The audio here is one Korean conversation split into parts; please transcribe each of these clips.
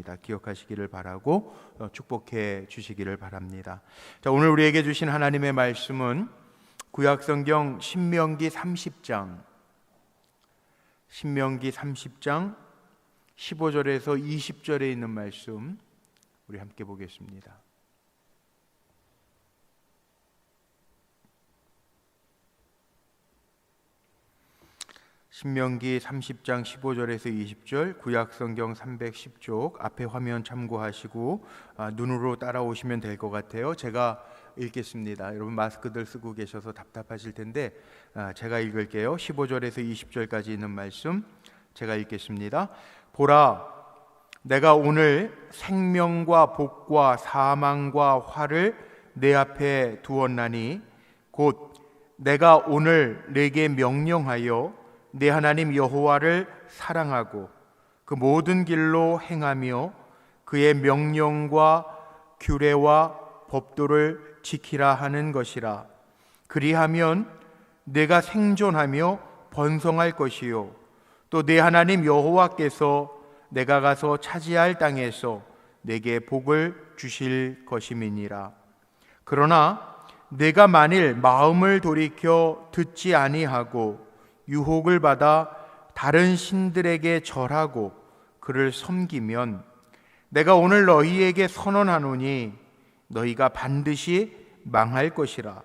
있습니다. 기억하시기를 바라고 축복해 주시기를 바랍니다. 자, 오늘 우리에게 주신 하나님의 말씀은 구약성경 신명기 30장 15절에서 20절에 있는 말씀 우리 함께 보겠습니다. 신명기 30장 15절에서 20절 구약성경 310쪽 앞에 화면 참고하시고 눈으로 따라오시면 될 것 같아요. 제가 읽겠습니다. 여러분 마스크들 쓰고 계셔서 답답하실 텐데 제가 읽을게요. 15절에서 20절까지 있는 말씀 제가 읽겠습니다. 보라, 내가 오늘 생명과 복과 사망과 화를 내 앞에 두었나니 곧 내가 오늘 내게 명령하여 내 하나님 여호와를 사랑하고 그 모든 길로 행하며 그의 명령과 규례와 법도를 지키라 하는 것이라. 그리하면 내가 생존하며 번성할 것이요 또 내 하나님 여호와께서 내가 가서 차지할 땅에서 내게 복을 주실 것임이니라. 그러나 내가 만일 마음을 돌이켜 듣지 아니하고 유혹을 받아 다른 신들에게 절하고 그를 섬기면 내가 오늘 너희에게 선언하노니 너희가 반드시 망할 것이라.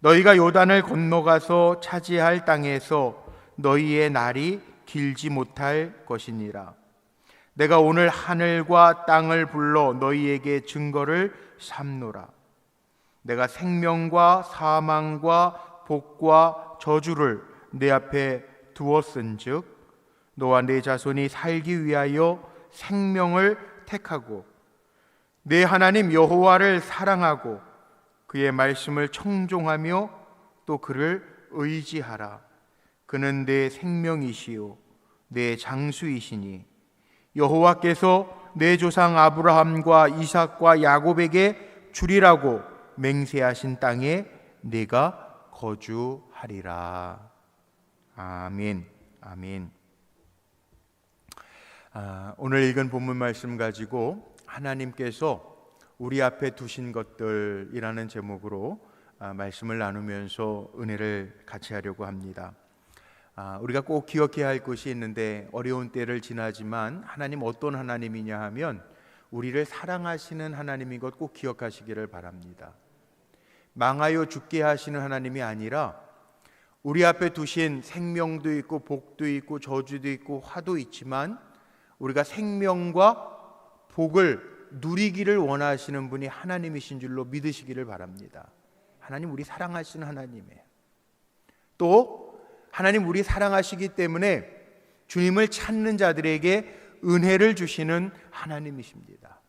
너희가 요단을 건너가서 차지할 땅에서 너희의 날이 길지 못할 것이니라. 내가 오늘 하늘과 땅을 불러 너희에게 증거를 삼노라. 내가 생명과 사망과 복과 저주를 내 앞에 두었은즉 너와 내 자손이 살기 위하여 생명을 택하고 내 하나님 여호와를 사랑하고 그의 말씀을 청종하며 또 그를 의지하라. 그는 내 생명이시요 내 장수이시니 여호와께서 내 조상 아브라함과 이삭과 야곱에게 주리라고 맹세하신 땅에 내가 거주하리라. 아멘. 아멘. 오늘 읽은 본문 말씀 가지고 하나님께서 우리 앞에 두신 것들이라는 제목으로 말씀을 나누면서 은혜를 같이 하려고 합니다. 우리가 꼭 기억해야 할 것이 있는데 어려운 때를 지나지만 하나님 어떤 하나님이냐 하면 우리를 사랑하시는 하나님인 것 꼭 기억하시기를 바랍니다. 망하여 죽게 하시는 하나님이 아니라 우리 앞에 두신 생명도 있고 복도 있고 저주도 있고 화도 있지만 우리가 생명과 복을 누리기를 원하시는 분이 하나님이신 줄로 믿으시기를 바랍니다. 하나님 우리 사랑하시는 하나님이에요. 또 하나님 우리 사랑하시기 때문에 주님을 찾는 자들에게 은혜를 주시는 하나님이십니다.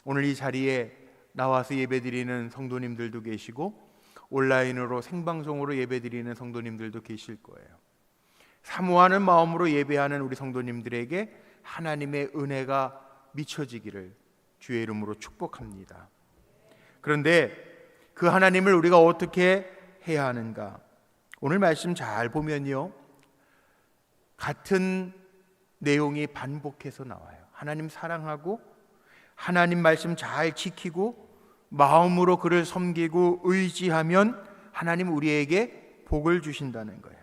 오늘 이 자리에 나와서 예배드리는 성도님들도 계시고 온라인으로 생방송으로 예배드리는 성도님들도 계실 거예요. 사모하는 마음으로 예배하는 우리 성도님들에게 하나님의 은혜가 미쳐지기를 주의 이름으로 축복합니다. 그런데 그 하나님을 우리가 어떻게 해야 하는가? 오늘 말씀 잘 보면요, 같은 내용이 반복해서 나와요. 하나님 사랑하고 하나님 말씀 잘 지키고 마음으로 그를 섬기고 의지하면 하나님 우리에게 복을 주신다는 거예요.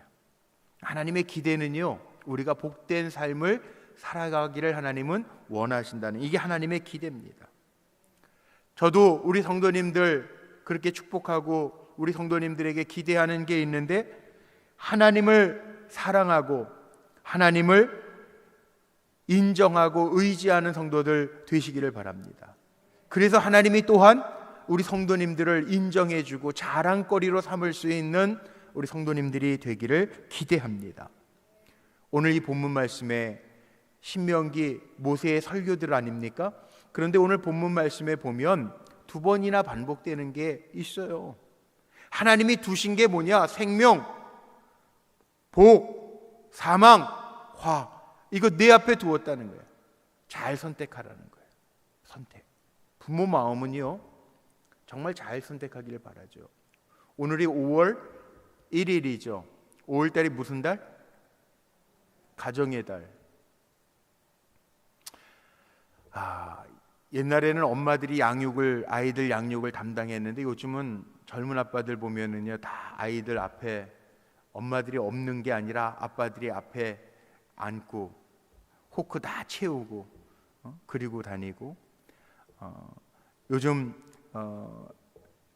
하나님의 기대는요, 우리가 복된 삶을 살아가기를 하나님은 원하신다는, 이게 하나님의 기대입니다. 저도 우리 성도님들 그렇게 축복하고 우리 성도님들에게 기대하는 게 있는데, 하나님을 사랑하고 하나님을 인정하고 의지하는 성도들 되시기를 바랍니다. 그래서 하나님이 또한 우리 성도님들을 인정해주고 자랑거리로 삼을 수 있는 우리 성도님들이 되기를 기대합니다. 오늘 이 본문 말씀에 신명기 모세의 설교들 아닙니까? 그런데 오늘 본문 말씀에 보면 두 번이나 반복되는 게 있어요. 하나님이 두신 게 뭐냐? 생명, 복, 사망, 화, 이거 내 앞에 두었다는 거예요. 잘 선택하라는 거예요. 선택. 부모 마음은요, 정말 잘 선택하기를 바라죠. 오늘이 5월 1일이죠. 5월달이 무슨 달? 가정의 달. 옛날에는 엄마들이 아이들 양육을 담당했는데 요즘은 젊은 아빠들 보면은요, 다 아이들 앞에 엄마들이 없는 게 아니라 아빠들이 앞에 앉고 호크 다 채우고 그리고 다니고. 요즘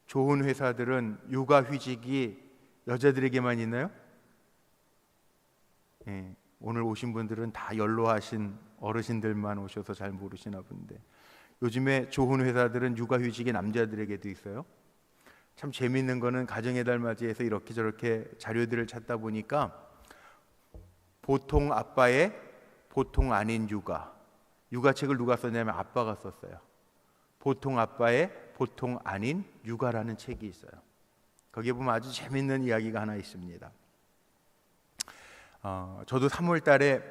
좋은 회사들은 육아휴직이 여자들에게만 있나요? 오늘 오신 분들은 다 연로하신 어르신들만 오셔서 잘 모르시나 본데, 요즘에 좋은 회사들은 육아휴직이 남자들에게도 있어요. 참 재미있는 거는 가정의 달 맞이해서 이렇게 저렇게 자료들을 찾다 보니까 보통 아빠의 보통 아닌 육아책을 누가 썼냐면 아빠가 썼어요. 보통 아빠의 보통 아닌 육아라는 책이 있어요. 거기에 보면 아주 재미있는 이야기가 하나 있습니다. 저도 3월 달에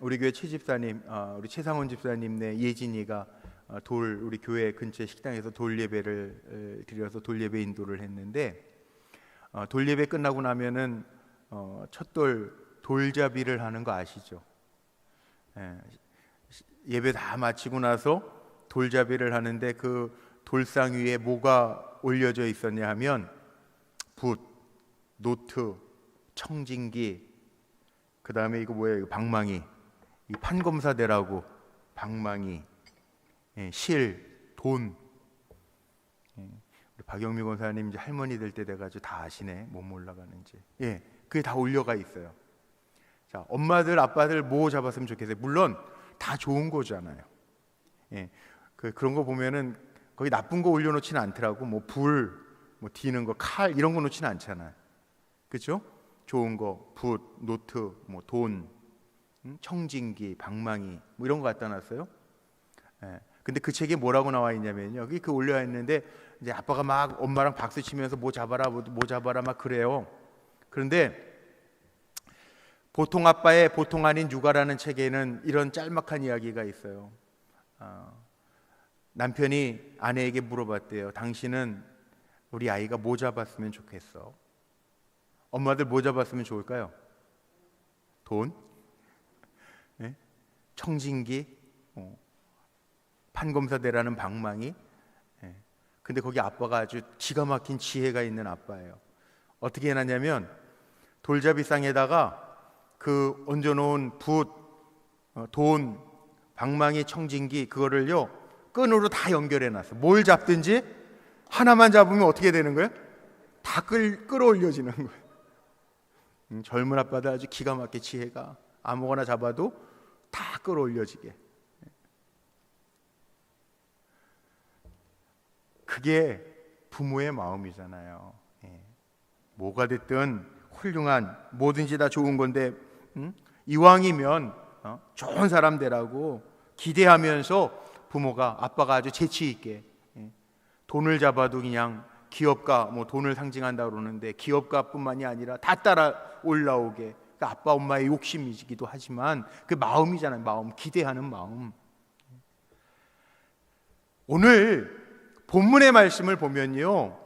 우리 교회 최집사님, 우리 최상원 집사님네 예진이가 우리 교회 근처 식당에서 돌 예배를 드려서 돌 예배 인도를 했는데, 돌 예배 끝나고 나면은 첫돌 돌잡이를 하는 거 아시죠? 예배 다 마치고 나서 돌잡이를 하는데 그 돌상 위에 뭐가 올려져 있었냐 하면 붓, 노트, 청진기, 그 다음에 이거 뭐예요? 이거 방망이, 이 판검사대라고 방망이, 실, 돈. 우리 박영미 권사님 이제 할머니 될 때 돼가지고 다 아시네, 못 올라가는지. 그게 다 올려가 있어요. 자, 엄마들 아빠들 뭐 잡았으면 좋겠어요? 물론 다 좋은 거잖아요. 그런 거 보면은 거기 나쁜 거 올려놓지는 않더라고. 뭐 불, 뭐 디는 거, 칼 이런 거 놓지는 않잖아요. 그렇죠? 좋은 거, 붓, 노트, 뭐 돈, 청진기, 방망이 뭐 이런 거 갖다 놨어요. 근데 그 책에 뭐라고 나와 있냐면요, 여기 그 올려 있는데 이제 아빠가 막 엄마랑 박수 치면서 뭐 잡아라 막 그래요. 그런데 보통 아빠의 보통 아닌 육아라는 책에는 이런 짤막한 이야기가 있어요. 남편이 아내에게 물어봤대요. 당신은 우리 아이가 뭐 잡았으면 좋겠어? 엄마들 뭐 잡았으면 좋을까요? 돈? 청진기? 판검사대라는 방망이? 근데 거기 아빠가 아주 기가 막힌 지혜가 있는 아빠예요. 어떻게 해놨냐면 돌잡이상에다가 그 얹어놓은 붓, 돈, 방망이, 청진기 그거를요 끈으로 다 연결해놨어. 뭘 잡든지 하나만 잡으면 어떻게 되는 거예요? 다 끌어올려지는 거예요. 젊은 아빠들 아주 기가 막힌 지혜가, 아무거나 잡아도 다 끌어올려지게. 그게 부모의 마음이잖아요. 뭐가 됐든 훌륭한, 뭐든지 다 좋은 건데 이왕이면 좋은 사람 되라고 기대하면서 부모가, 아빠가 아주 재치 있게 돈을 잡아도 그냥 기업가, 뭐 돈을 상징한다고 그러는데 기업가뿐만이 아니라 다 따라 올라오게. 그러니까 아빠 엄마의 욕심이기도 하지만 그 마음이잖아요. 마음, 기대하는 마음. 오늘 본문의 말씀을 보면요,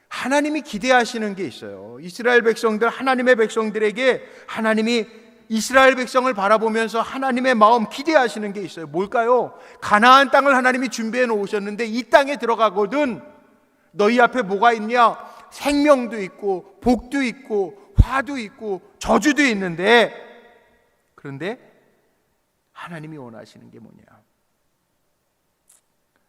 하나님이 기대하시는 게 있어요. 이스라엘 백성들, 하나님의 백성들에게 하나님이 이스라엘 백성을 바라보면서 하나님의 마음 기대하시는 게 있어요. 뭘까요? 가나안 땅을 하나님이 준비해 놓으셨는데 이 땅에 들어가거든 너희 앞에 뭐가 있냐? 생명도 있고 복도 있고 화도 있고 저주도 있는데, 그런데 하나님이 원하시는 게 뭐냐?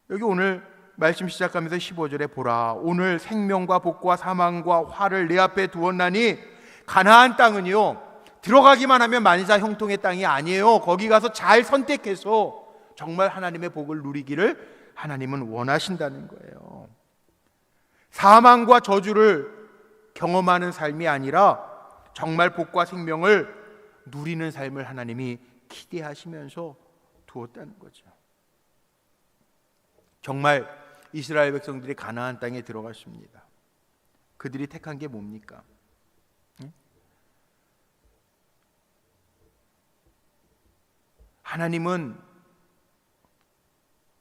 여기 오늘 말씀 시작하면서 15절에 보라, 오늘 생명과 복과 사망과 화를 내 앞에 두었나니. 가나안 땅은요, 들어가기만 하면 만사 형통의 땅이 아니에요. 거기 가서 잘 선택해서 정말 하나님의 복을 누리기를 하나님은 원하신다는 거예요. 사망과 저주를 경험하는 삶이 아니라 정말 복과 생명을 누리는 삶을 하나님이 기대하시면서 두었다는 거죠. 정말 이스라엘 백성들이 가나안 땅에 들어갔습니다. 그들이 택한 게 뭡니까? 하나님은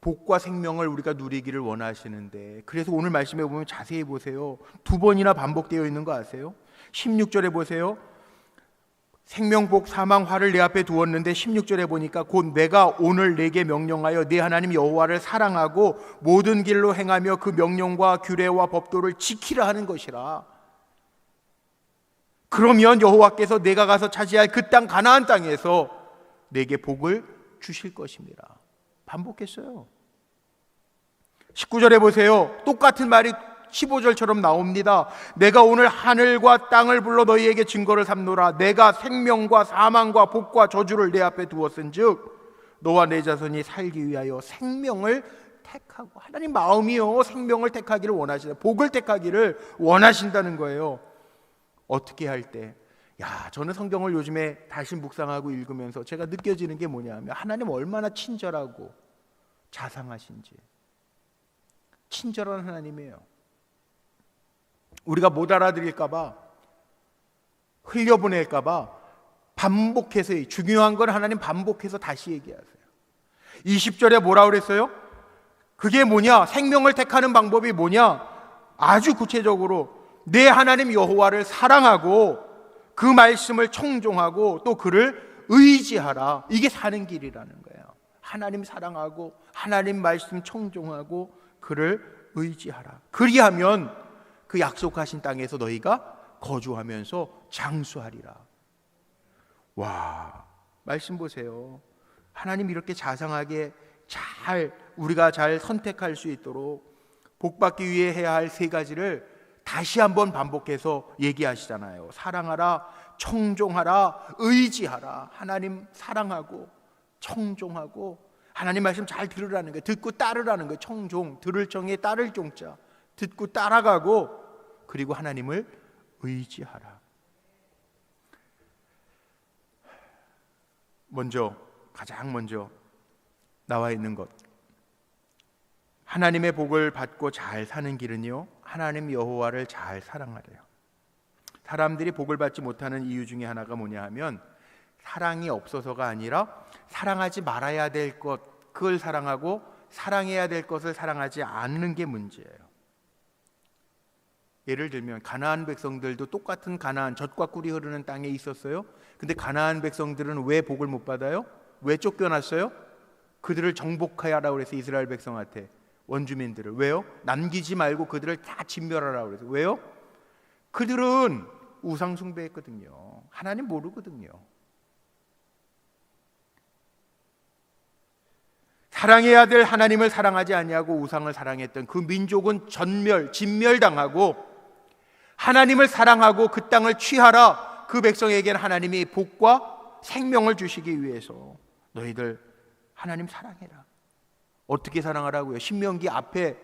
복과 생명을 우리가 누리기를 원하시는데, 그래서 오늘 말씀에 보면 자세히 보세요. 2번이나 반복되어 있는 거 아세요? 16절에 보세요. 생명복 사망화를 내 앞에 두었는데 16절에 보니까 곧 내가 오늘 내게 명령하여 네 하나님 여호와를 사랑하고 모든 길로 행하며 그 명령과 규례와 법도를 지키라 하는 것이라. 그러면 여호와께서 내가 가서 차지할 그 땅 가나안 땅에서 내게 복을 주실 것입니다. 반복했어요. 19절에 보세요. 똑같은 말이 15절처럼 나옵니다. 내가 오늘 하늘과 땅을 불러 너희에게 증거를 삼노라. 내가 생명과 사망과 복과 저주를 내 앞에 두었은즉 너와 내 자손이 살기 위하여 생명을 택하고. 하나님 마음이요, 생명을 택하기를 원하신다. 복을 택하기를 원하신다는 거예요. 어떻게 할 때? 저는 성경을 요즘에 다시 묵상하고 읽으면서 제가 느껴지는 게 뭐냐면 하나님 얼마나 친절하고 자상하신지. 친절한 하나님이에요. 우리가 못 알아들일까봐, 흘려보낼까봐 반복해서, 중요한 건 하나님 반복해서 다시 얘기하세요. 20절에 뭐라 그랬어요? 그게 뭐냐? 생명을 택하는 방법이 뭐냐? 아주 구체적으로 내 하나님 여호와를 사랑하고 그 말씀을 청종하고 또 그를 의지하라. 이게 사는 길이라는 거예요. 하나님 사랑하고 하나님 말씀 청종하고 그를 의지하라. 그리하면 그 약속하신 땅에서 너희가 거주하면서 장수하리라. 와, 말씀 보세요. 하나님 이렇게 자상하게 우리가 잘 선택할 수 있도록 복받기 위해 해야 할 세 가지를 다시 한번 반복해서 얘기하시잖아요. 사랑하라, 청종하라, 의지하라. 하나님 사랑하고 청종하고 하나님 말씀 잘 들으라는 거예요. 듣고 따르라는 거예요. 청종, 들을 정에 따를 종자. 듣고 따라가고 그리고 하나님을 의지하라. 가장 먼저 나와 있는 것, 하나님의 복을 받고 잘 사는 길은요, 하나님 여호와를 잘 사랑하래요. 사람들이 복을 받지 못하는 이유 중에 하나가 뭐냐 하면 사랑이 없어서가 아니라 사랑하지 말아야 될 것, 그걸 사랑하고 사랑해야 될 것을 사랑하지 않는 게 문제예요. 예를 들면 가나안 백성들도 똑같은 가나안, 젖과 꿀이 흐르는 땅에 있었어요. 근데 가나안 백성들은 왜 복을 못 받아요? 왜 쫓겨났어요? 그들을 정복하라고 그래서 이스라엘 백성한테, 원주민들을. 왜요? 남기지 말고 그들을 다 진멸하라고 그래서. 왜요? 그들은 우상 숭배했거든요. 하나님 모르거든요. 사랑해야 될 하나님을 사랑하지 아니하고 우상을 사랑했던 그 민족은 진멸당하고, 하나님을 사랑하고 그 땅을 취하라. 그 백성에게는 하나님이 복과 생명을 주시기 위해서 너희들 하나님 사랑해라. 어떻게 사랑하라고요? 신명기 앞에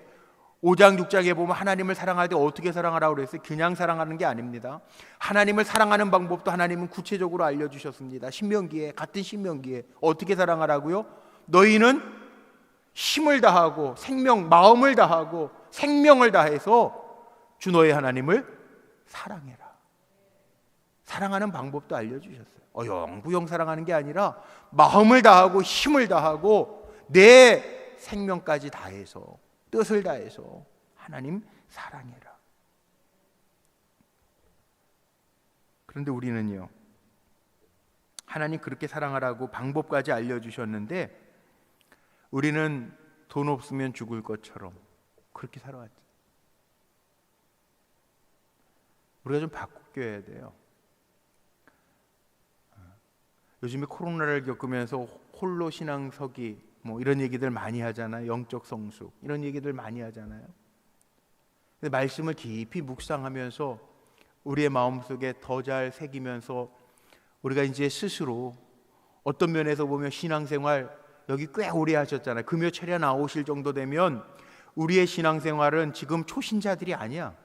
5장 6장에 보면 하나님을 사랑할 때 어떻게 사랑하라고 그랬어요? 그냥 사랑하는 게 아닙니다. 하나님을 사랑하는 방법도 하나님은 구체적으로 알려주셨습니다. 신명기에, 같은 신명기에 어떻게 사랑하라고요? 너희는 힘을 다하고 마음을 다하고 생명을 다해서 주 너의 하나님을 사랑해라. 사랑하는 방법도 알려주셨어요. 영구영 사랑하는 게 아니라 마음을 다하고 힘을 다하고 내 생명까지 다해서, 뜻을 다해서 하나님 사랑해라. 그런데 우리는요, 하나님 그렇게 사랑하라고 방법까지 알려주셨는데 우리는 돈 없으면 죽을 것처럼 그렇게 살아왔죠. 우리가 좀 바뀌어야 돼요. 요즘에 코로나를 겪으면서 홀로 신앙 서기 이런 얘기들 많이 하잖아요. 영적 성숙 이런 얘기들 많이 하잖아요. 근데 말씀을 깊이 묵상하면서 우리의 마음속에 더 잘 새기면서 우리가 이제 스스로 어떤 면에서 보면 신앙생활 여기 꽤 오래 하셨잖아요. 금요 철야 나오실 정도 되면 우리의 신앙생활은 지금 초신자들이 아니야.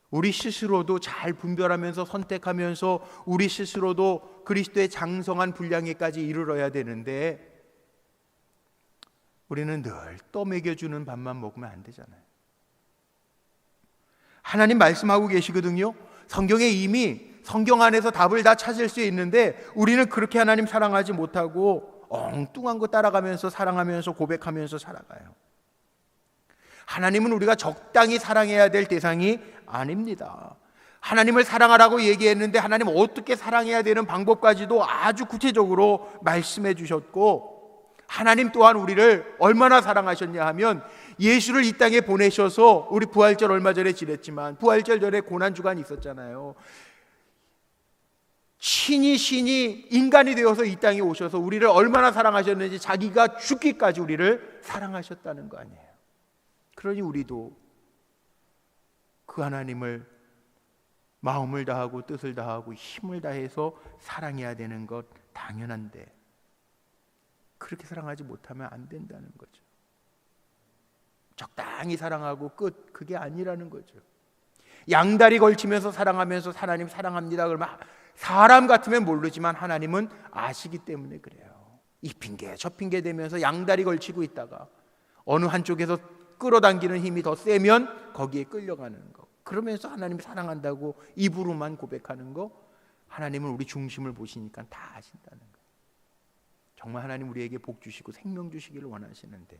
우리 스스로도 잘 분별하면서 선택하면서 우리 스스로도 그리스도의 장성한 분량에까지 이르러야 되는데 우리는 늘 떠먹여주는 밥만 먹으면 안 되잖아요. 하나님 말씀하고 계시거든요. 성경에 이미 성경 안에서 답을 다 찾을 수 있는데 우리는 그렇게 하나님 사랑하지 못하고 엉뚱한 거 따라가면서 사랑하면서 고백하면서 살아가요. 하나님은 우리가 적당히 사랑해야 될 대상이 아닙니다. 하나님을 사랑하라고 얘기했는데 하나님 어떻게 사랑해야 되는 방법까지도 아주 구체적으로 말씀해 주셨고, 하나님 또한 우리를 얼마나 사랑하셨냐 하면 예수를 이 땅에 보내셔서, 우리 부활절 얼마 전에 지냈지만 부활절 전에 고난주간이 있었잖아요. 신이 인간이 되어서 이 땅에 오셔서 우리를 얼마나 사랑하셨는지, 자기가 죽기까지 우리를 사랑하셨다는 거 아니에요. 그러니 우리도 그 하나님을 마음을 다하고 뜻을 다하고 힘을 다해서 사랑해야 되는 것 당연한데, 그렇게 사랑하지 못하면 안 된다는 거죠. 적당히 사랑하고 끝, 그게 아니라는 거죠. 양다리 걸치면서 사랑하면서 하나님 사랑합니다 그러면 사람 같으면 모르지만 하나님은 아시기 때문에 그래요. 이 핑계 저 핑계 대면서 양다리 걸치고 있다가 어느 한쪽에서 끌어당기는 힘이 더 세면 거기에 끌려가는 거, 그러면서 하나님 사랑한다고 입으로만 고백하는 거, 하나님은 우리 중심을 보시니까 다 아신다는 거예요. 정말 하나님 우리에게 복 주시고 생명 주시기를 원하시는데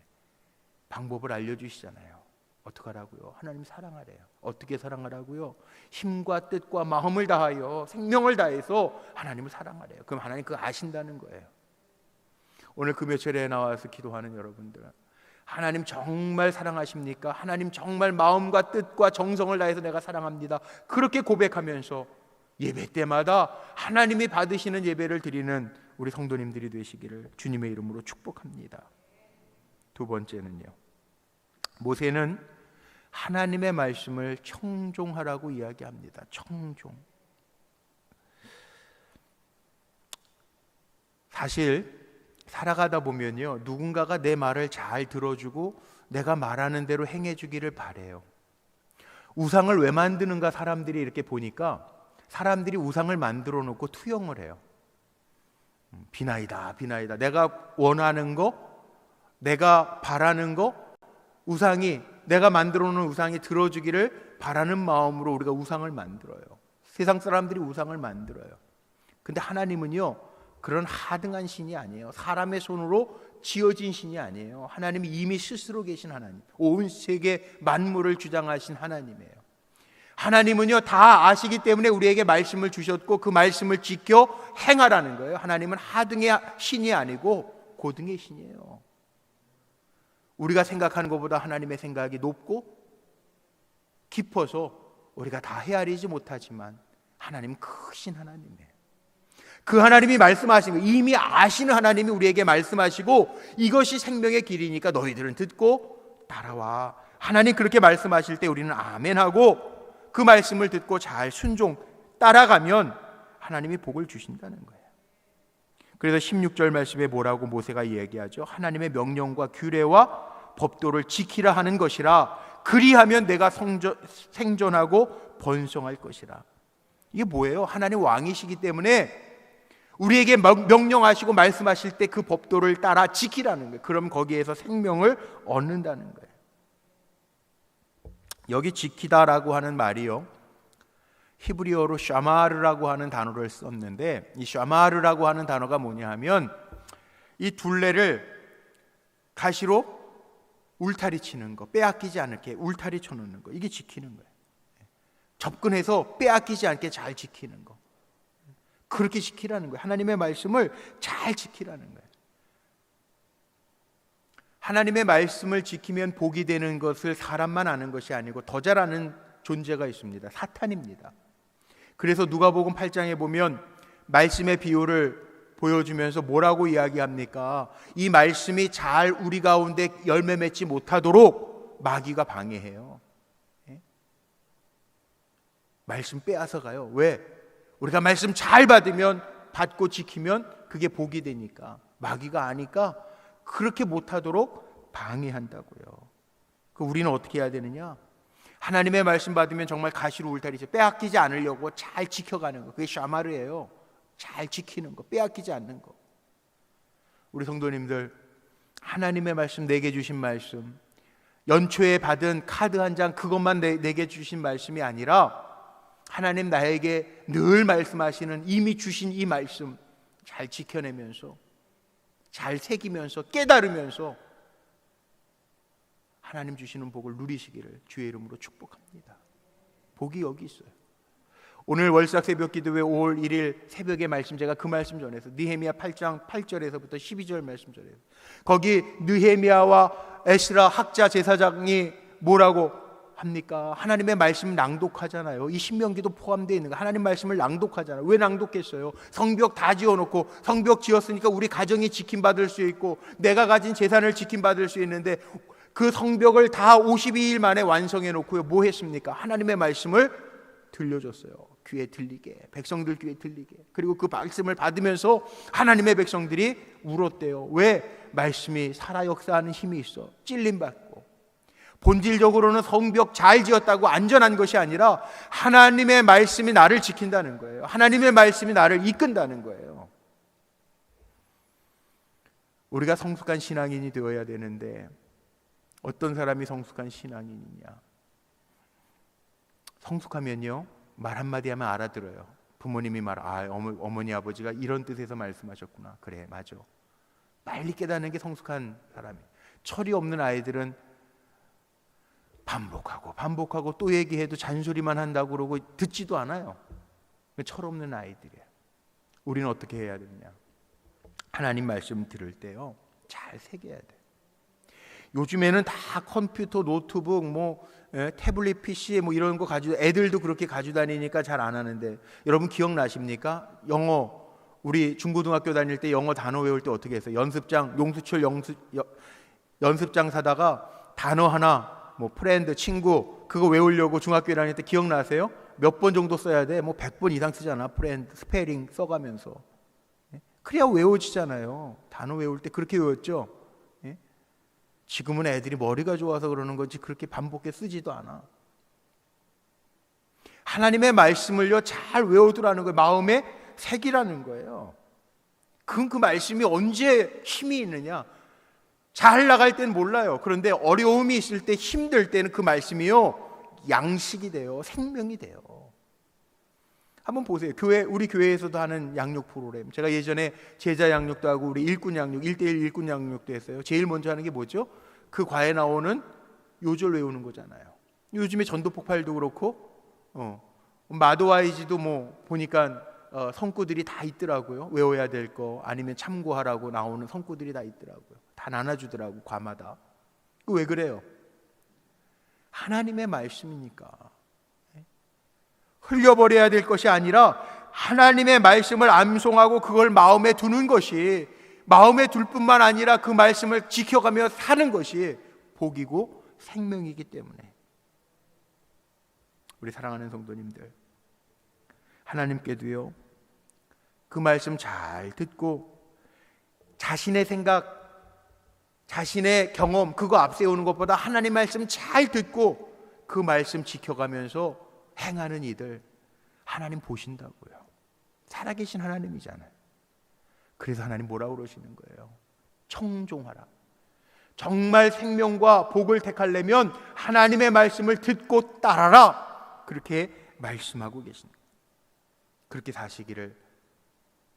방법을 알려주시잖아요. 어떻게 하라고요? 하나님 사랑하래요. 어떻게 사랑하라고요? 힘과 뜻과 마음을 다하여 생명을 다해서 하나님을 사랑하래요. 그럼 하나님 그거 아신다는 거예요. 오늘 금요철에 나와서 기도하는 여러분들, 하나님 정말 사랑하십니까? 하나님 정말 마음과 뜻과 정성을 다해서 내가 사랑합니다, 그렇게 고백하면서 예배 때마다 하나님이 받으시는 예배를 드리는 우리 성도님들이 되시기를 주님의 이름으로 축복합니다. 두 번째는요, 모세는 하나님의 말씀을 청종하라고 이야기합니다. 청종. 사실 살아가다 보면요, 누군가가 내 말을 잘 들어주고 내가 말하는 대로 행해주기를 바래요. 우상을 왜 만드는가 사람들이 이렇게 보니까, 사람들이 우상을 만들어 놓고 투영을 해요. 비나이다 비나이다, 내가 원하는 거, 내가 바라는 거, 우상이, 내가 만들어 놓은 우상이 들어주기를 바라는 마음으로 우리가 우상을 만들어요. 세상 사람들이 우상을 만들어요. 근데 하나님은요, 그런 하등한 신이 아니에요. 사람의 손으로 지어진 신이 아니에요. 하나님이 이미 스스로 계신 하나님, 온 세계 만물을 주장하신 하나님이에요. 하나님은요 다 아시기 때문에 우리에게 말씀을 주셨고 그 말씀을 지켜 행하라는 거예요. 하나님은 하등의 신이 아니고 고등의 신이에요. 우리가 생각하는 것보다 하나님의 생각이 높고 깊어서 우리가 다 헤아리지 못하지만 하나님은 크신 하나님이에요. 그 하나님이 말씀하신 거, 이미 아시는 하나님이 우리에게 말씀하시고 이것이 생명의 길이니까 너희들은 듣고 따라와. 하나님 그렇게 말씀하실 때 우리는 아멘하고 그 말씀을 듣고 잘 순종 따라가면 하나님이 복을 주신다는 거예요. 그래서 16절 말씀에 뭐라고 모세가 이야기하죠? 하나님의 명령과 규례와 법도를 지키라 하는 것이라. 그리하면 내가 생존하고 번성할 것이라. 이게 뭐예요? 하나님 왕이시기 때문에 우리에게 명령하시고 말씀하실 때 그 법도를 따라 지키라는 거예요. 그럼 거기에서 생명을 얻는다는 거예요. 여기 지키다라고 하는 말이요, 히브리어로 샤마르라고 하는 단어를 썼는데, 이 샤마르라고 하는 단어가 뭐냐 하면 이 둘레를 가시로 울타리 치는 거, 빼앗기지 않게 울타리 쳐놓는 거, 이게 지키는 거예요. 접근해서 빼앗기지 않게 잘 지키는 거, 그렇게 지키라는 거예요. 하나님의 말씀을 잘 지키라는 거예요. 하나님의 말씀을 지키면 복이 되는 것을 사람만 아는 것이 아니고 더 잘 아는 존재가 있습니다. 사탄입니다. 그래서 누가복음 8장에 보면 말씀의 비유를 보여주면서 뭐라고 이야기합니까? 이 말씀이 잘 우리 가운데 열매 맺지 못하도록 마귀가 방해해요. 말씀 빼앗아 가요. 왜? 우리가 말씀 잘 받고 지키면 그게 복이 되니까. 마귀가 아니까 그렇게 못하도록 방해한다고요. 우리는 어떻게 해야 되느냐? 하나님의 말씀 받으면 정말 가시로 울타리죠. 빼앗기지 않으려고 잘 지켜가는 거, 그게 샤마르예요. 잘 지키는 거, 빼앗기지 않는 거. 우리 성도님들, 하나님의 말씀, 내게 주신 말씀, 연초에 받은 카드 한 장 그것만 내게 주신 말씀이 아니라 하나님 나에게 늘 말씀하시는 이미 주신 이 말씀 잘 지켜내면서, 잘 새기면서, 깨달으면서 하나님 주시는 복을 누리시기를 주의 이름으로 축복합니다. 복이 여기 있어요. 오늘 월삭 새벽 기도회 5월 1일 새벽의 말씀, 제가 그 말씀 전해서 느헤미야 8장 8절에서부터 12절 말씀 전해서 거기 느헤미야와 에스라 학자 제사장이 뭐라고 합니까? 하나님의 말씀 낭독하잖아요. 이 신명기도 포함되어 있는 거, 하나님 말씀을 낭독하잖아요. 왜 낭독했어요? 성벽 다 지어놓고, 성벽 지었으니까 우리 가정이 지킴받을 수 있고 내가 가진 재산을 지킴받을 수 있는데 그 성벽을 다 52일 만에 완성해 놓고요, 뭐 했습니까? 하나님의 말씀을 들려줬어요. 귀에 들리게, 백성들 귀에 들리게. 그리고 그 말씀을 받으면서 하나님의 백성들이 울었대요. 왜? 말씀이 살아 역사하는 힘이 있어. 찔림받고. 본질적으로는 성벽 잘 지었다고 안전한 것이 아니라 하나님의 말씀이 나를 지킨다는 거예요. 하나님의 말씀이 나를 이끈다는 거예요. 우리가 성숙한 신앙인이 되어야 되는데 어떤 사람이 성숙한 신앙인이냐? 성숙하면요, 말 한마디 하면 알아들어요. 부모님이 어머니 아버지가 이런 뜻에서 말씀하셨구나. 그래, 맞아. 빨리 깨닫는 게 성숙한 사람이에요. 철이 없는 아이들은 반복하고 또 얘기해도 잔소리만 한다고 그러고 듣지도 않아요. 철 없는 아이들이에요. 우리는 어떻게 해야 되느냐? 하나님 말씀 들을 때요, 잘 새겨야 돼. 요즘에는 다 컴퓨터, 노트북, 태블릿 PC 이런 거 가지고, 애들도 그렇게 가지고 다니니까 잘 안 하는데, 여러분 기억나십니까? 영어, 우리 중고등학교 다닐 때 영어 단어 외울 때 어떻게 했어요? 용수철 연습장 사다가 단어 하나, 프렌드, 친구, 그거 외우려고 중학교에 다닐 때 기억나세요? 몇 번 정도 써야 돼? 100번 이상 쓰잖아. 프렌드, 스페링 써가면서. 그래야 외워지잖아요. 단어 외울 때 그렇게 외웠죠? 지금은 애들이 머리가 좋아서 그러는 거지 그렇게 반복해 쓰지도 않아. 하나님의 말씀을요, 잘 외우두라는 거예요. 마음에 새기라는 거예요. 그 말씀이 언제 힘이 있느냐? 잘 나갈 땐 몰라요. 그런데 어려움이 있을 때, 힘들 때는 그 말씀이요, 양식이 돼요. 생명이 돼요. 한번 보세요. 우리 교회에서도 하는 양육 프로그램. 제가 예전에 제자 양육도 하고 우리 일꾼 양육, 1:1 일꾼 양육도 했어요. 제일 먼저 하는 게 뭐죠? 그 과에 나오는 요절 외우는 거잖아요. 요즘에 전도폭발도 그렇고, 마도와이지도 보니까 성구들이 다 있더라고요. 외워야 될 거, 아니면 참고하라고 나오는 성구들이 다 있더라고요. 다 나눠주더라고, 과마다. 왜 그래요? 하나님의 말씀이니까. 흘려버려야 될 것이 아니라 하나님의 말씀을 암송하고 그걸 마음에 두는 것이, 마음에 둘 뿐만 아니라 그 말씀을 지켜가며 사는 것이 복이고 생명이기 때문에, 우리 사랑하는 성도님들, 하나님께도요, 그 말씀 잘 듣고 자신의 생각, 자신의 경험, 그거 앞세우는 것보다 하나님 말씀 잘 듣고 그 말씀 지켜가면서 행하는 이들, 하나님 보신다고요. 살아계신 하나님이잖아요. 그래서 하나님 뭐라고 그러시는 거예요? 청종하라. 정말 생명과 복을 택하려면 하나님의 말씀을 듣고 따라라. 그렇게 말씀하고 계십니다. 그렇게 사시기를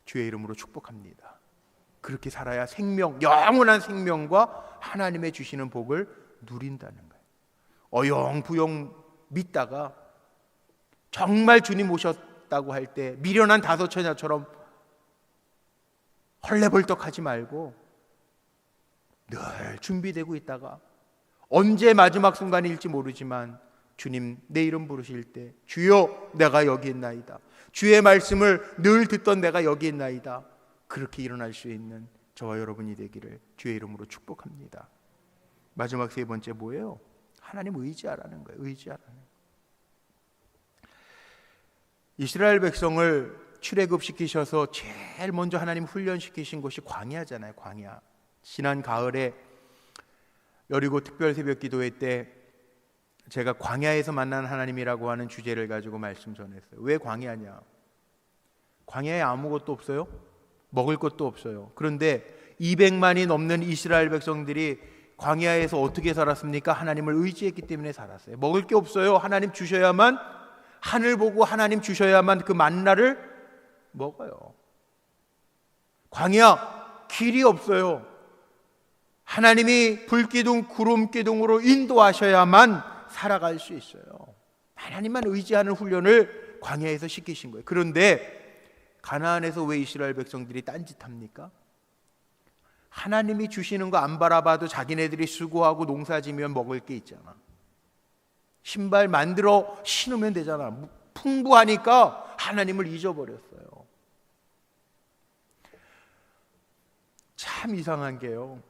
주의 이름으로 축복합니다. 그렇게 살아야 생명, 영원한 생명과 하나님의 주시는 복을 누린다는 거예요. 어영부영 믿다가 정말 주님 오셨다고 할 때 미련한 다섯 처녀처럼 헐레벌떡하지 말고 늘 준비되고 있다가 언제 마지막 순간일지 모르지만 주님 내 이름 부르실 때 주여 내가 여기 있나이다, 주의 말씀을 늘 듣던 내가 여기 있나이다, 그렇게 일어날 수 있는 저와 여러분이 되기를 주의 이름으로 축복합니다. 마지막 세 번째 뭐예요? 하나님 의지하라는 거예요. 의지하라는 거예요. 이스라엘 백성을 출애굽시키셔서 제일 먼저 하나님 훈련시키신 곳이 광야잖아요. 광야. 지난 가을에 여리고 특별 새벽 기도회 때 제가 광야에서 만난 하나님이라고 하는 주제를 가지고 말씀 전했어요. 왜 광야냐? 광야에 아무것도 없어요. 먹을 것도 없어요. 그런데 200만이 넘는 이스라엘 백성들이 광야에서 어떻게 살았습니까? 하나님을 의지했기 때문에 살았어요. 먹을 게 없어요. 하나님 주셔야만, 하늘 보고 하나님 주셔야만 그 만나를 먹어요. 광야, 길이 없어요. 하나님이 불기둥, 구름기둥으로 인도하셔야만 살아갈 수 있어요. 하나님만 의지하는 훈련을 광야에서 시키신 거예요. 그런데 가나안에서 왜 이스라엘 백성들이 딴짓합니까? 하나님이 주시는 거 안 바라봐도 자기네들이 수고하고 농사지면 먹을 게 있잖아. 신발 만들어 신으면 되잖아. 풍부하니까 하나님을 잊어버렸어요. 참 이상한 게요,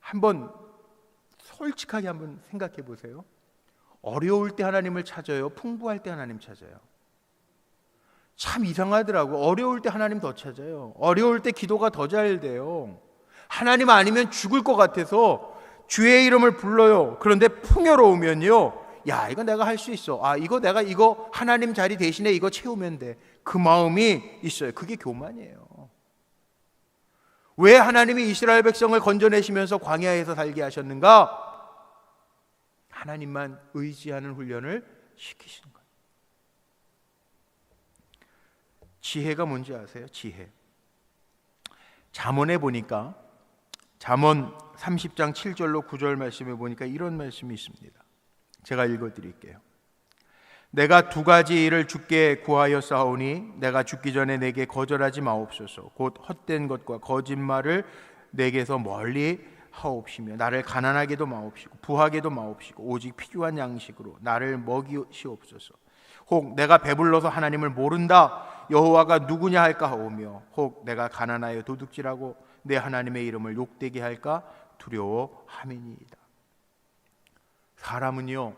한번 솔직하게 한번 생각해 보세요. 어려울 때 하나님을 찾아요? 풍부할 때 하나님 찾아요? 참 이상하더라고요. 어려울 때 하나님 더 찾아요. 어려울 때 기도가 더 잘 돼요. 하나님 아니면 죽을 것 같아서 주의 이름을 불러요. 그런데 풍요로우면요, 야, 이거 내가 할 수 있어. 이거 하나님 자리 대신에 이거 채우면 돼. 그 마음이 있어요. 그게 교만이에요. 왜 하나님이 이스라엘 백성을 건져내시면서 광야에서 살게 하셨는가? 하나님만 의지하는 훈련을 시키신 거예요. 지혜가 뭔지 아세요? 지혜. 잠언에 보니까, 잠언 30장 7절로 9절 말씀에 보니까 이런 말씀이 있습니다. 제가 읽어드릴게요. 내가 두 가지 일을 주께 구하여 싸우니 내가 죽기 전에 내게 거절하지 마옵소서. 곧 헛된 것과 거짓말을 내게서 멀리 하옵시며 나를 가난하게도 마옵시고 부하게도 마옵시고 오직 필요한 양식으로 나를 먹이시옵소서. 혹 내가 배불러서 하나님을 모른다, 여호와가 누구냐 할까 하오며, 혹 내가 가난하여 도둑질하고 내 하나님의 이름을 욕되게 할까 두려워함이니이다. 사람은요,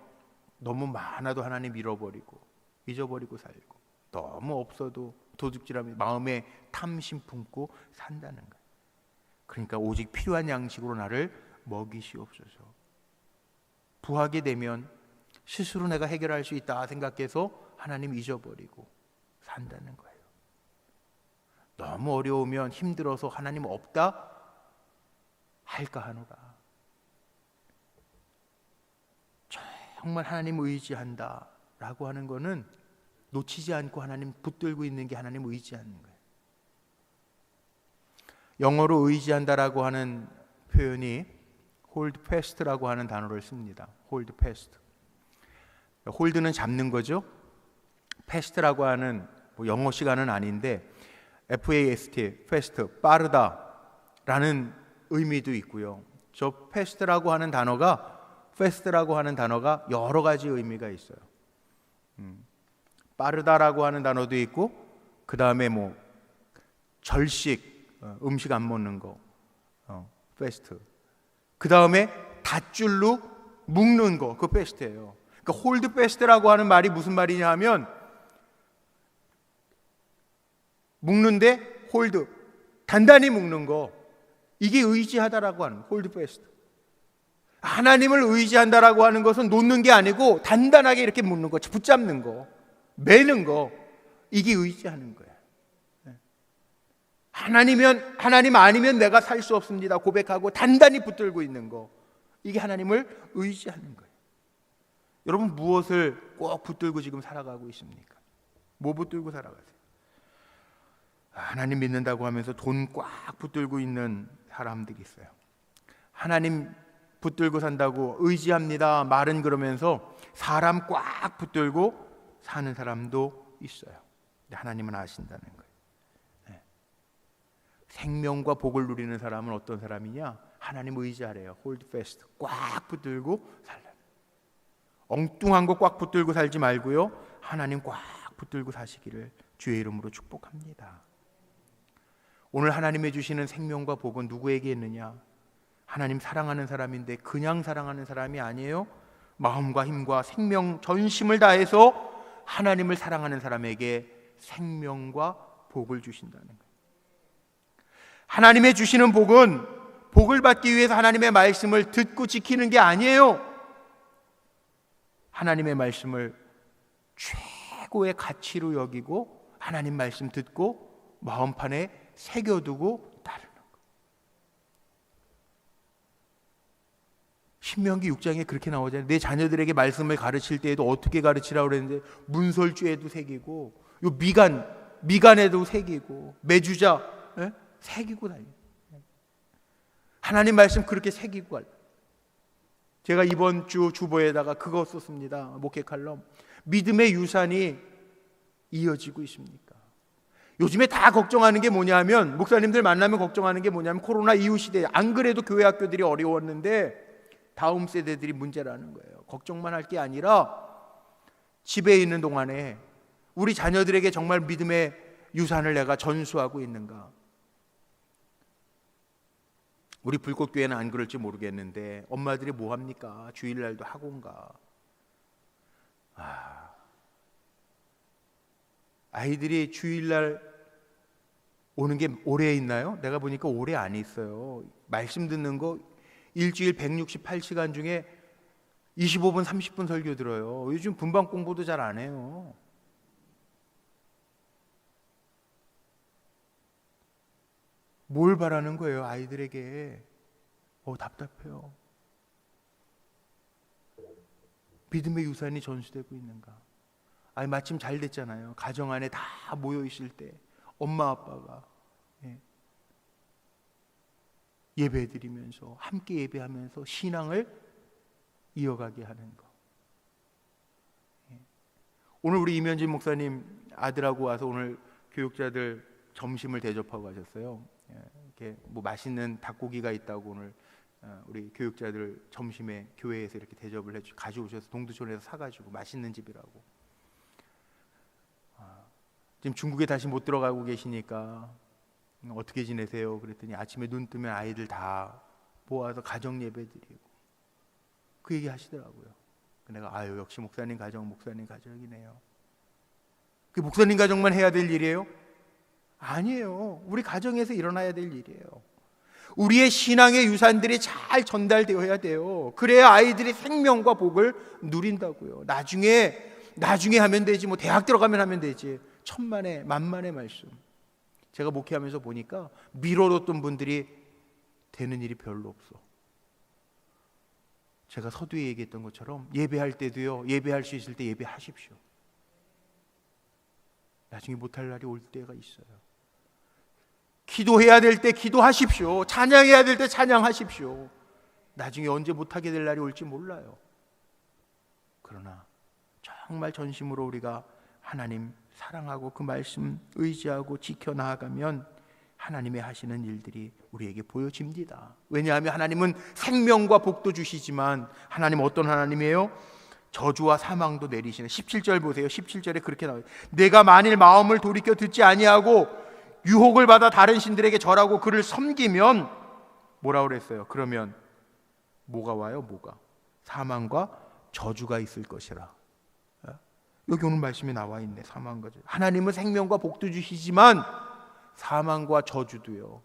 너무 많아도 하나님 잊어버리고 살고, 너무 없어도 도둑질하며 마음에 탐심 품고 산다는 거예요. 그러니까 오직 필요한 양식으로 나를 먹이시옵소서. 부하게 되면 스스로 내가 해결할 수 있다 생각해서 하나님 잊어버리고 산다는 거예요. 너무 어려우면 힘들어서 하나님 없다 할까 하노라. 정말 하나님 의지한다 라고 하는 거는 놓치지 않고 하나님 붙들고 있는 게 하나님 의지하는 거예요. 영어로 의지한다라고 하는 표현이 hold fast라고 하는 단어를 씁니다. hold fast. hold는 잡는 거죠. fast라고 하는 영어 시간은 아닌데 fast, fast, 빠르다라는 의미도 있고요. 저 fast라고 하는 단어가 여러 가지 의미가 있어요. 빠르다라고 하는 단어도 있고, 그 다음에 절식, 음식 안 먹는 거, fast. 그 다음에 닷줄로 묶는 거, 그 fast예요. 그러니까 hold fast라고 하는 말이 무슨 말이냐 하면, 묶는데 hold, 단단히 묶는 거, 이게 의지하다라고 하는 hold fast. 하나님을 의지한다라고 하는 것은 놓는 게 아니고 단단하게 이렇게 묶는 거, 붙잡는 거, 매는 거, 이게 의지하는 거예요. 하나님 아니면 내가 살 수 없습니다 고백하고 단단히 붙들고 있는 거, 이게 하나님을 의지하는 거예요. 여러분, 무엇을 꼭 붙들고 지금 살아가고 있습니까? 뭐 붙들고 살아가세요? 하나님 믿는다고 하면서 돈 꽉 붙들고 있는 사람들이 있어요. 하나님 붙들고 산다고 의지합니다 말은 그러면서 사람 꽉 붙들고 사는 사람도 있어요. 근데 하나님은 아신다는 거예요. 네. 생명과 복을 누리는 사람은 어떤 사람이냐? 하나님 의지하래요. hold fast, 꽉 붙들고 살라. 엉뚱한 거 꽉 붙들고 살지 말고요, 하나님 꽉 붙들고 사시기를 주의 이름으로 축복합니다. 오늘 하나님의 주시는 생명과 복은 누구에게 있느냐? 하나님 사랑하는 사람인데 그냥 사랑하는 사람이 아니에요. 마음과 힘과 생명 전심을 다해서 하나님을 사랑하는 사람에게 생명과 복을 주신다는 거예요. 하나님의 주시는 복은 복을 받기 위해서 하나님의 말씀을 듣고 지키는 게 아니에요. 하나님의 말씀을 최고의 가치로 여기고 하나님 말씀 듣고 마음판에 새겨두고 따르는 거. 신명기 6장에 그렇게 나오잖아요. 내 자녀들에게 말씀을 가르칠 때에도 어떻게 가르치라고 그랬는데 문설주에도 새기고, 요 미간에도 새기고, 매주자 새기고 다니고, 하나님 말씀 그렇게 새기고 갈. 제가 이번 주 주보에다가 그거 썼습니다. 목회 칼럼. 믿음의 유산이 이어지고 있습니까? 요즘에 다 걱정하는 게 뭐냐면, 목사님들 만나면 걱정하는 게 뭐냐면 코로나 이후 시대에 안 그래도 교회 학교들이 어려웠는데 다음 세대들이 문제라는 거예요. 걱정만 할 게 아니라 집에 있는 동안에 우리 자녀들에게 정말 믿음의 유산을 내가 전수하고 있는가? 우리 불꽃교회는 안 그럴지 모르겠는데 엄마들이 뭐 합니까? 주일날도 학원가. 아이들이 주일날 오는 게 오래 있나요? 내가 보니까 오래 안 있어요. 말씀 듣는 거 일주일 168시간 중에 25분 30분 설교 들어요. 요즘 분방 공부도 잘 안 해요. 뭘 바라는 거예요, 아이들에게? 답답해요. 믿음의 유산이 전수되고 있는가? 마침 잘 됐잖아요. 가정 안에 다 모여 있을 때 엄마 아빠가 예배드리면서 함께 예배하면서 신앙을 이어가게 하는 거. 오늘 우리 이면진 목사님 아들하고 와서 오늘 교육자들 점심을 대접하고 가셨어요. 이렇게 뭐 맛있는 닭고기가 있다고 오늘 우리 교육자들 점심에 교회에서 이렇게 대접을 가져오셔서 동두천에서 사가지고 맛있는 집이라고. 지금 중국에 다시 못 들어가고 계시니까 어떻게 지내세요? 그랬더니 아침에 눈 뜨면 아이들 다 모아서 가정 예배 드리고 그 얘기 하시더라고요. 내가 역시 목사님 가정이네요. 그 목사님 가정만 해야 될 일이에요? 아니에요. 우리 가정에서 일어나야 될 일이에요. 우리의 신앙의 유산들이 잘 전달되어야 돼요. 그래야 아이들이 생명과 복을 누린다고요. 나중에 하면 되지, 뭐 대학 들어가면 하면 되지. 천만의 만만의 말씀. 제가 목회하면서 보니까 미뤄뒀던 분들이 되는 일이 별로 없어. 제가 서두에 얘기했던 것처럼 예배할 때도요, 예배할 수 있을 때 예배하십시오. 나중에 못할 날이 올 때가 있어요. 기도해야 될 때 기도하십시오. 찬양해야 될 때 찬양하십시오. 나중에 언제 못하게 될 날이 올지 몰라요. 그러나 정말 전심으로 우리가 하나님 사랑하고 그 말씀 의지하고 지켜나가면 하나님의 하시는 일들이 우리에게 보여집니다. 왜냐하면 하나님은 생명과 복도 주시지만 하나님 어떤 하나님이에요? 저주와 사망도 내리시는. 17절 보세요. 17절에 그렇게 나와요. 내가 만일 마음을 돌이켜 듣지 아니하고 유혹을 받아 다른 신들에게 절하고 그를 섬기면 뭐라고 그랬어요? 그러면 뭐가 와요? 사망과 저주가 있을 것이라. 여기 오늘 말씀이 나와 있네. 사망과 저주. 하나님은 생명과 복도 주시지만 사망과 저주도요.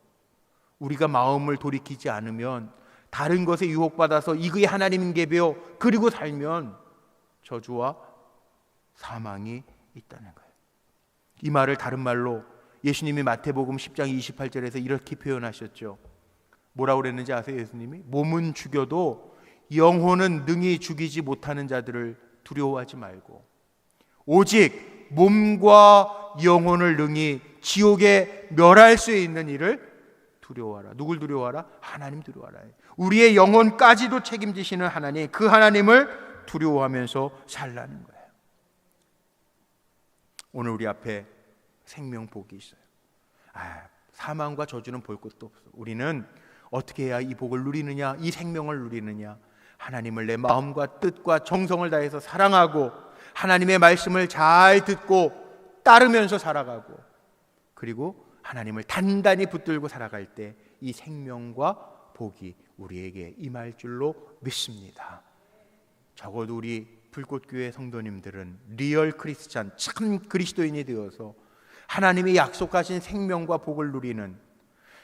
우리가 마음을 돌이키지 않으면 다른 것에 유혹받아서 이게 하나님인 게 배워 그리고 살면 저주와 사망이 있다는 거예요. 이 말을 다른 말로 예수님이 마태복음 10장 28절에서 이렇게 표현하셨죠. 뭐라고 그랬는지 아세요? 예수님이 몸은 죽여도 영혼은 능히 죽이지 못하는 자들을 두려워하지 말고 오직 몸과 영혼을 능히 지옥에 멸할 수 있는 이를 두려워하라. 누굴 두려워하라? 하나님 두려워하라. 우리의 영혼까지도 책임지시는 하나님, 그 하나님을 두려워하면서 살라는 거예요. 오늘 우리 앞에 생명 복이 있어요. 사망과 저주는 볼 것도 없어. 우리는 어떻게 해야 이 복을 누리느냐, 이 생명을 누리느냐? 하나님을 내 마음과 뜻과 정성을 다해서 사랑하고 하나님의 말씀을 잘 듣고 따르면서 살아가고 그리고 하나님을 단단히 붙들고 살아갈 때 이 생명과 복이 우리에게 임할 줄로 믿습니다. 적어도 우리 불꽃교회 성도님들은 리얼 크리스찬, 참 그리스도인이 되어서 하나님이 약속하신 생명과 복을 누리는,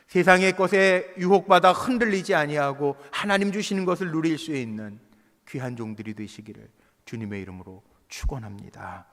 세상의 것에 유혹받아 흔들리지 아니하고 하나님 주시는 것을 누릴 수 있는 귀한 종들이 되시기를 주님의 이름으로 축원합니다.